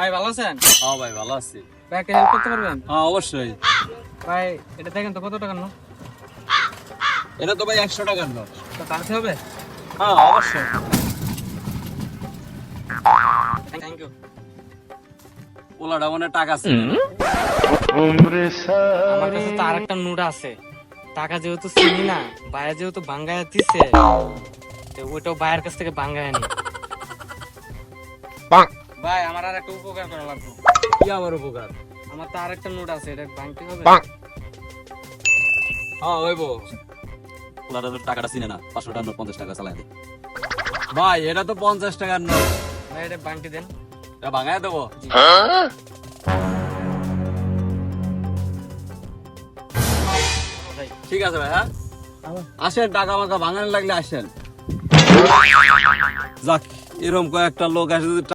ভাই ভালো আছেন? হ্যাঁ ভাই ভালো আছি। ভাই একটা হেল্প করতে পারবেন? হ্যাঁ অবশ্যই। ভাই এটা দেখেন তো কত টাকার নোট? এটা তো ভাই 100 টাকার নোট। তো টানতে হবে? হ্যাঁ অবশ্যই। Thank you. ওলাটা মনে টাকা আছে। আমার কাছে তো আরেকটা নোট আছে। টাকা যেহেতু চিনি না, ভাইয়া যেহেতু ভাঙ্গায়া দিছে, তো ওইটাও ভাইয়ের কাছ থেকে ভাঙ্গায়া নি। ভাই আমার আর একটা উপকার করা লাগবে। কি আমার উপকার? আমার তো আরেকটা নোট আছে, এটা ভাঙতে হবে। হ্যাঁ হইবো। ওনারা তো টাকাটা চিনে না, 500 টাকার নোট 50 টাকা চালায় দেয়। ভাই এটা তো 50 টাকার নোট। ভাই এটা ভাঙতে দেন। এটা ভাঙায় দেবো। ভাই ঠিক আছে ভাই, হ্যাঁ আসেন, টাকা আমাকে ভাঙানো লাগলে আসেন। যাক, এরকম কয়েকটা লোক আসে যদি